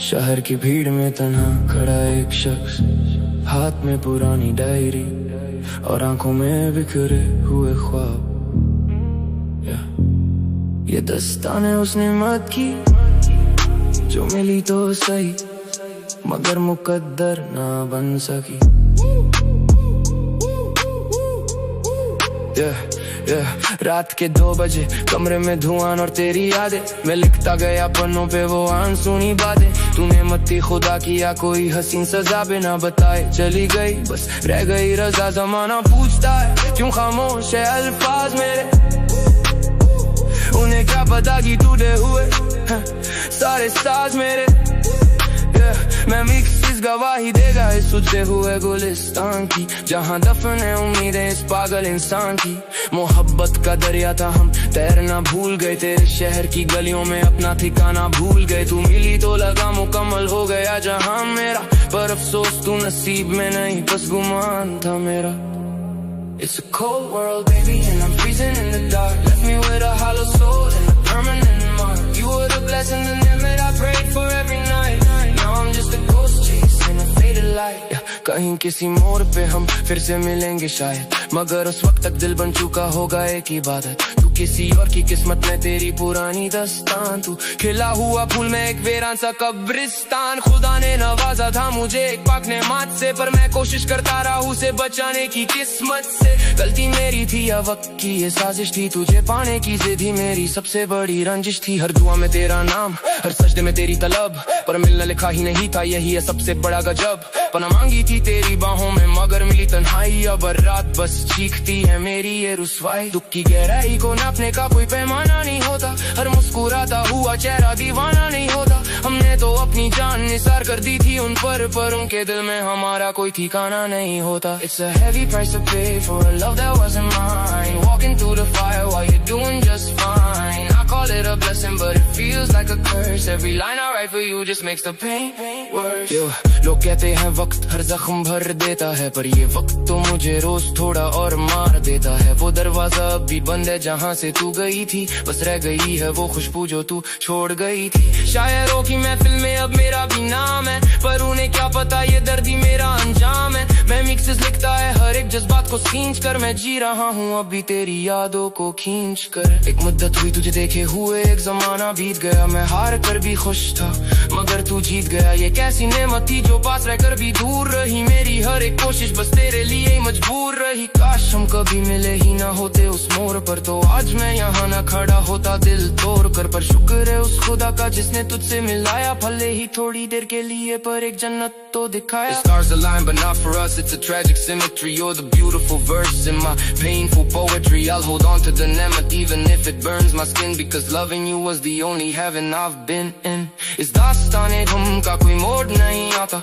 शहर की भीड़ में तन्हा खड़ा एक शख्स, हाथ में पुरानी डायरी और आंखों में बिखरे हुए ख्वाब। ये दस्ताने उसने मत की जो मिली तो सही, मगर मुकद्दर ना बन सकी। रात के 2 बजे कमरे में धुआं और तेरी यादें, मैं लिखता गया पन्नों पे वो आंसूनी बातें। तूने मत्ती खुदा किया कोई हसीन सजा बिना बताए चली गई, बस रह गई रजा। जमाना पूछता है क्यों खामोश है अल्फाज मेरे, उन्हें क्या पता कि टूटे हुए सारे साज मेरे। मैं मिक्स गवाही देगा इस सुझे हुए गुलिस्तान की, जहाँ दफन है उम्मीदें इस पागल इंसान की। मोहब्बत का दरिया था हम तैरना भूल गए, तेरे शहर की गलियों में अपना ठिकाना भूल गए। तू मिली तो लगा मुकम्मल हो गया जहाँ मेरा, पर अफसोस तू नसीब में नहीं बस गुमान था मेरा। It's a cold world baby and I'm freezing in the dark, left me with a hollow soul and a permanent mark. You were the blessing and the that I prayed for every night. Now I'm just a ghost chasing a faded light. कहीं किसी मोड़ पे हम फिर से मिलेंगे शायद, मगर उस वक्त तक दिल बन चुका होगा एक इबादत। तू किसी और की किस्मत में तेरी पुरानी दस्तान, तू खिला हुआ फूल में एक वीरान सा कब्रिस्तान। खुदा ने नवाजा था मुझे एक पाक नेमत से, पर मैं कोशिश करता रहा उसे बचाने की किस्मत से। गलती मेरी थी या वक्त की ये साजिश थी, तुझे पाने की जिद ही मेरी सबसे बड़ी रंजिश थी। हर दुआ में तेरा नाम, हर सजदे में तेरी तलब, पर मिलना लिखा ही नहीं था यही है सबसे बड़ा गजब। पना मांगी थी तेरी बाहों में मगर मिली तन्हाई, अब रात बस चीखती है मेरी ये रुसवाई। दुख की गहराई को नापने का कोई पैमाना नहीं होता, हर मुस्कुराता हुआ चेहरा दीवाना नहीं होता। हमने तो अपनी जान निसार कर दी थी उन पर उनके दिल में हमारा कोई ठिकाना नहीं होता। It's a heavy price to pay for a love that wasn't mine, walking through the fire while you're doing just fine. I call it a blessing but it feels like a curse, every line I write for you just makes the pain worse. लोग कहते हैं वक्त हर जख्म भर देता है, पर ये वक्त तो मुझे रोज थोड़ा और मार देता है। वो दरवाजा अब भी बंद है जहाँ से तू गई थी, बस रह गई है वो खुशबू जो तू छोड़ गई थी। शायरों की महफिल में अब मेरा भी नाम है, पर उन्हें क्या पता ये दर्द ही मेरा अंजाम है। मैं मिक्सेस लिखता है हर एक जज्बात को खींच कर, मैं जी रहा हूँ अभी तेरी यादों को खींच कर। एक मुद्दत हुई तुझे देखे हुए, एक जमाना बीत गया, मैं हार कर भी खुश था मगर तू जीत गया। ये कैसी नेमत थी जो पास रहकर भी दूर रही, मेरी हर एक कोशिश बस तेरे लिए ही मजबूर रही। काश हम कभी मिले ही ना होते उस मोड़ पर, तो आज मैं यहाँ ना खड़ा होता दिल तोड़ कर। पर शुक्र है उस खुदा का जिसने तुझसे मिलाया, भले ही थोड़ी देर के लिए पर एक जन्नत तो दिखाया। The stars align but not for us, it's a tragic symmetry. You're the beautiful verse in my painful poetry. I'll hold on to the nemet even if it burns my skin, because loving you was the only heaven I've been in. इस दास्ताने गम का कोई मोड़ नहीं आता,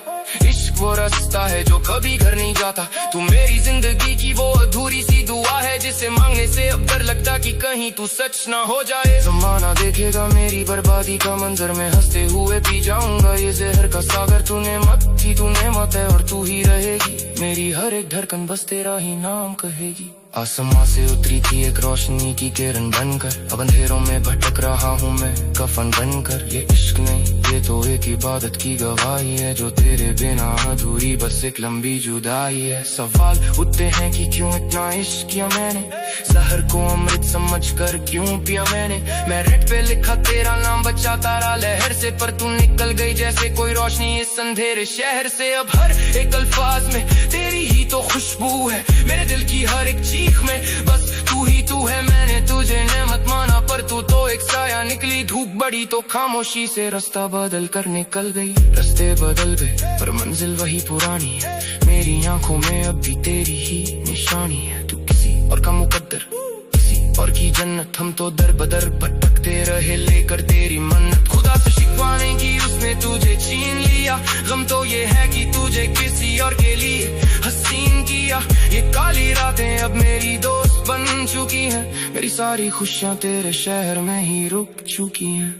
इश्क वो रास्ता है जो कभी घर नहीं जाता। तू मेरी जिंदगी की वो अधूरी सी दुआ है, जिसे मांगने से अब डर लगता कि कहीं तू सच ना हो जाए। जमाना देखेगा मेरी बर्बादी का मंजर, मैं हंसते हुए पी जाऊंगा ये जहर का सागर। तूने मत थी तूने मत है और तू ही रहेगी, मेरी हर एक धड़कन बस तेरा ही नाम कहेगी। आसमां से उतरी थी एक रोशनी की किरण बनकर, अब अंधेरों में भटक रहा हूँ मैं कफन बनकर। ये इश्क नहीं ये तो एक इबादत की गवाही है, जो तेरे बिना अधूरी बस एक लंबी जुदाई है। सवाल उठते हैं कि क्यों इतना इश्क किया मैंने, जहर को अमृत समझकर क्यों पिया मैंने। मैं रेड पे लिखा तेरा नाम बचा तारा लहर से, पर तू निकल गई जैसे कोई रोशनी इस अंधेरे शहर से। अब हर एक अल्फाज में तेरी ही तो खुशबू है, मेरे दिल की हर एक चीख में बस तू ही तू है। मैंने तुझे नेमत माना पर तू तो एक साया निकली, धूप बड़ी तो खामोशी से रास्ता बदल कर निकल गई। रास्ते बदल गए पर मंजिल वही पुरानी है, मेरी आंखों में अब भी तेरी ही निशानी है। तू किसी और का मुकद्दर किसी और की जन्नत, हम तो दर बदर भटकते रहे लेकर तेरी मन्नत। खुदा से शिकवा नहीं की उसने तुझे छीन लिया, गम तो ये है कि तुझे किसी और के लिए हसीन किया। ये काली रातें अब मेरी दोस्त बन चुकी हैं, मेरी सारी खुशियाँ तेरे शहर में ही रुक चुकी हैं।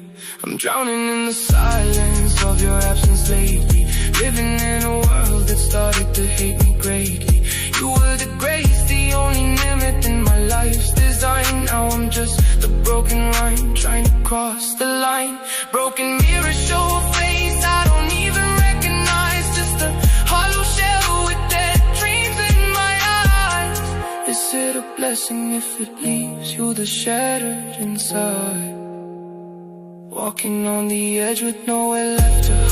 I'm drowning in the silence of your absence lately, living in a world that started to hate me greatly. You were the grace, the only limit in my life's design. Now I'm just the broken line, trying to cross the line. Broken mirrors show a face I don't blessing if it leaves you the shattered inside, walking on the edge with nowhere left to hide.